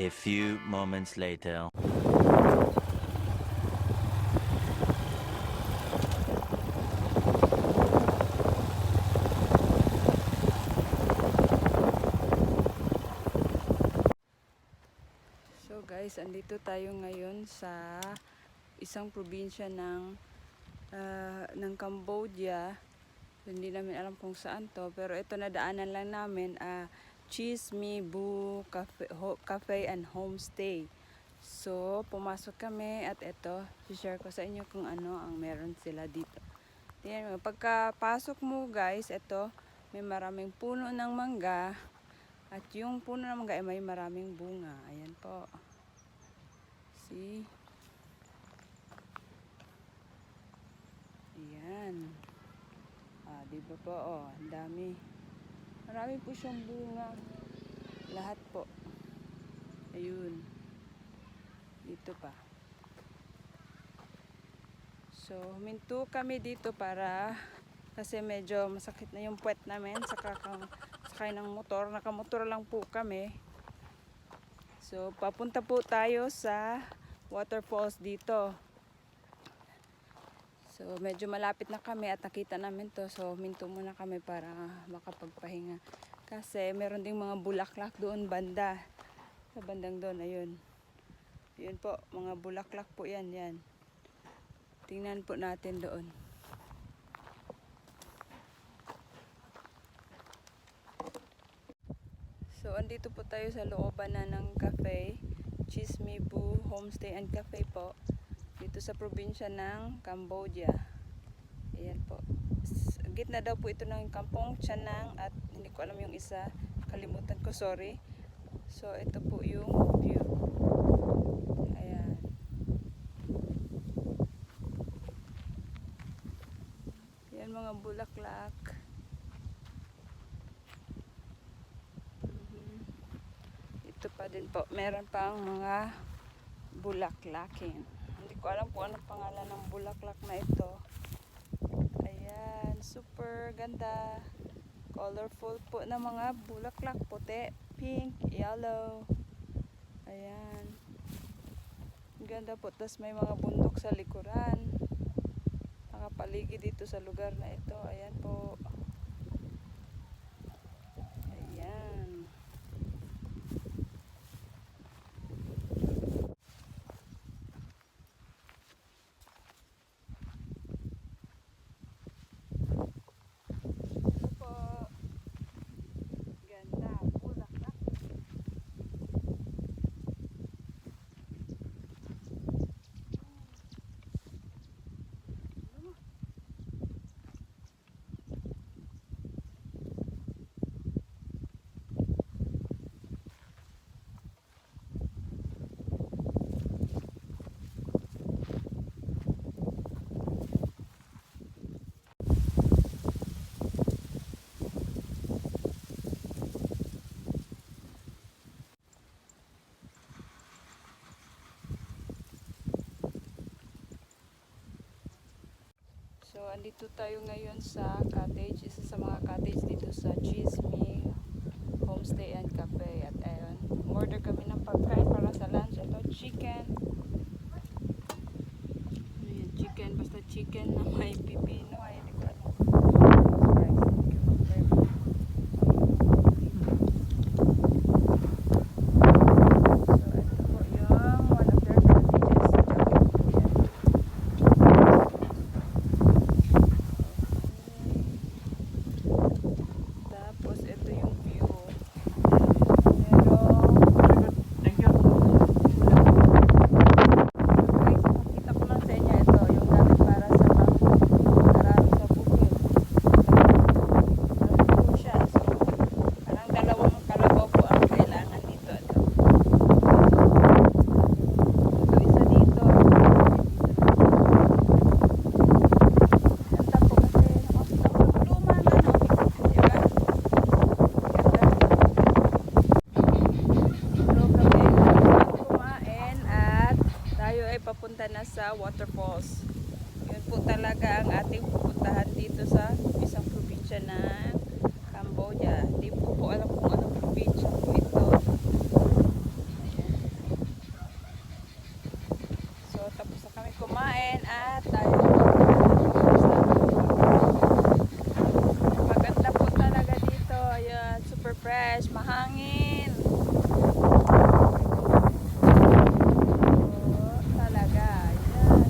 A few moments later. So guys, andito tayo ngayon sa isang probinsya ng Cambodia. Hindi namin alam kung saan to, pero ito nadaanan lang namin, Speu Cafe and Homestay. So pumasok kami at ito, share ko sa inyo kung ano ang meron sila dito. Tingnan mo, pagkapasok mo guys, ito may maraming puno ng mangga. At yung puno ng mangga ay may maraming bunga. Ayan po. See? Ayan. Diba po? Oh, ang dami. Marami po siyang bunga. Lahat po. Ayun. Dito pa. So, huminto kami dito kasi medyo masakit na yung puwet namin sa sakay ng motor. Nakamotor lang po kami. So, papunta po tayo sa waterfalls dito. So, medyo malapit na kami at nakita namin to. So, huminto muna kami para makapagpahinga. Kasi meron ding mga bulaklak doon banda. Sa bandang doon, ayun. Ayun po, mga bulaklak po yan, yan. Tingnan po natin doon. So, andito po tayo sa looban na ng cafe. Speu Homestay and Cafe po. Dito sa probinsya ng Cambodia. Ayan po. Gitna daw po ito ng Kampong Speu at hindi ko alam yung isa. Kalimutan ko, sorry. So, ito po yung view. Ayan. Yan mga bulaklak. Ito pa din po. Meron pang mga bulaklakin. Hindi ko alam kung anong pangalan ng bulaklak na ito. Ayan. Super ganda. Colorful po na mga bulaklak. Puti, pink, yellow. Ayan. Ganda po. Tapos may mga bundok sa likuran. Nakapaligid dito sa lugar na ito. Ayan po. Ayan. Ito po. Ganda. Bulaklak. So, andito tayo ngayon sa cottage. Isa sa mga cottage dito sa Speu Homestay and Cafe. At ayun, order kami ng pagkain para sa lunch. Ito, chicken. Ayan, chicken. Basta chicken na may pipino. Ay, hindi ko alam. Papunta na sa waterfalls. Yun po talaga ang ating pupuntahan dito sa isang probinsya ng Cambodia. Hindi po alam kung anong probinsya po ito. Ayan. mahangin. Talaga. Yan.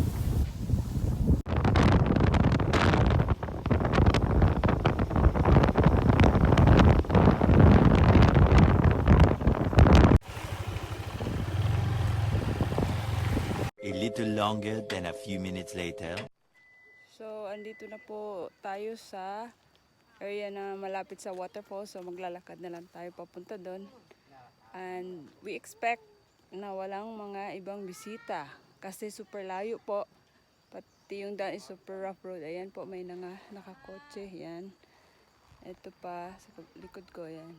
A little longer than a few minutes later. So, andito na po tayo sa area na malapit sa waterfall. So, maglalakad na lang tayo papunta doon. And we expect na walang mga ibang bisita. Kasi super layo po. Pati yung daan is super rough road. Ayan po, may nakakotse. Yan. Ito pa, sa likod ko, yan.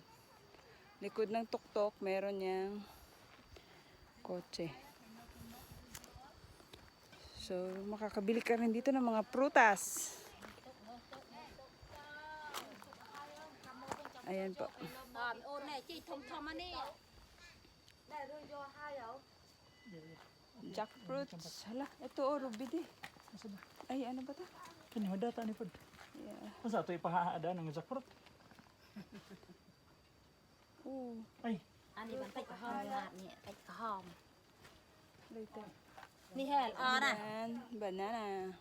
Likod ng tuktok, meron niyang kotse. So, makakabili ka rin dito ng mga prutas. Ayan po. Jackfruits. Hala, ito o, rubidi. Ay, ano ba ito? Kini data ni pod. Yeah. Masa to ipahaada ng jackfruit. Oh, Ay, Ani ban tay ka hom na ni tay ka hom. later. Ni hel na. Ayan, banana.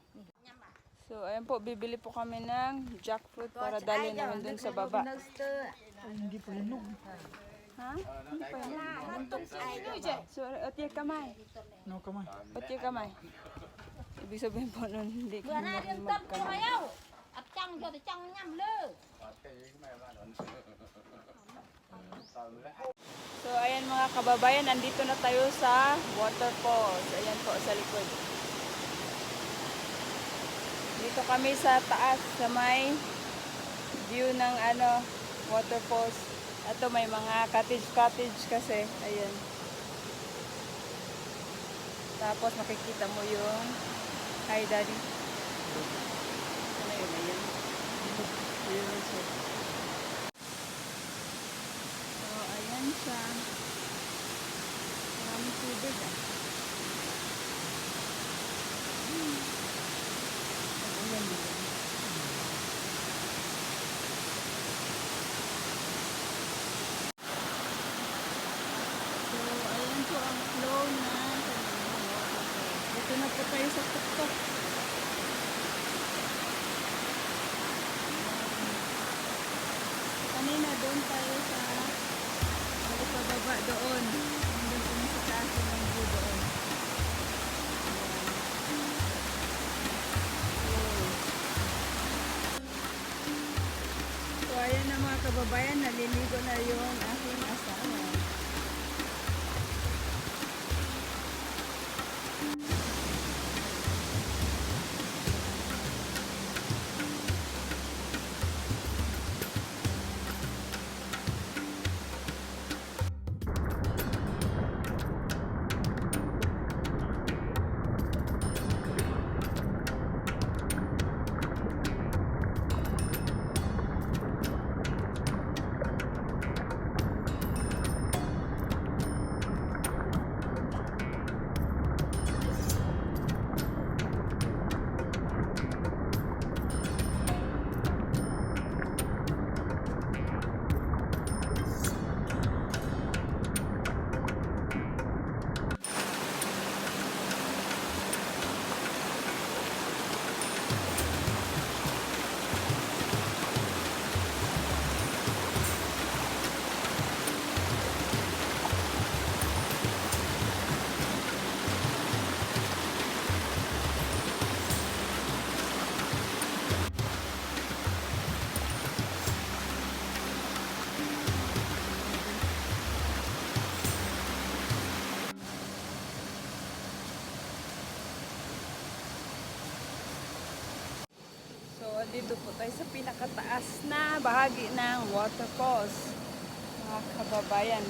So, ayan po, bibili po kami ng jackfruit para dalhin namin dun sa baba. ay hindi pa hinog. Ha? Ano pa yun? So, otye kamay. No kamay. Otye kamay. Ibig sabihin po nun, hindi Bữa nay kami đi tập cho mày magkamay. đâu. Ấp chăng cho thì chăng nhầm lư. So, ayan mga kababayan, andito na tayo sa waterfalls. Ayan po, sa likod. Dito kami sa taas, sa may view ng waterfalls. Ito may mga cottage kasi. Ayan. Tapos makikita mo yung hi daddy. Ano yun? Ayan. Ayan siya. So, ayan siya. Maraming tubig ah. Ayan dito. So, ayan po ang flow na waterfall. Dito na po tayo sa tuktok. Kanina doon tayo sa pababa doon. Doon po sa taas ng view doon. So, ayan na mga kababayan, naliligo na yung aking asawa. Dito po tayo sa pinakataas na bahagi ng waterfalls, mga kababayan.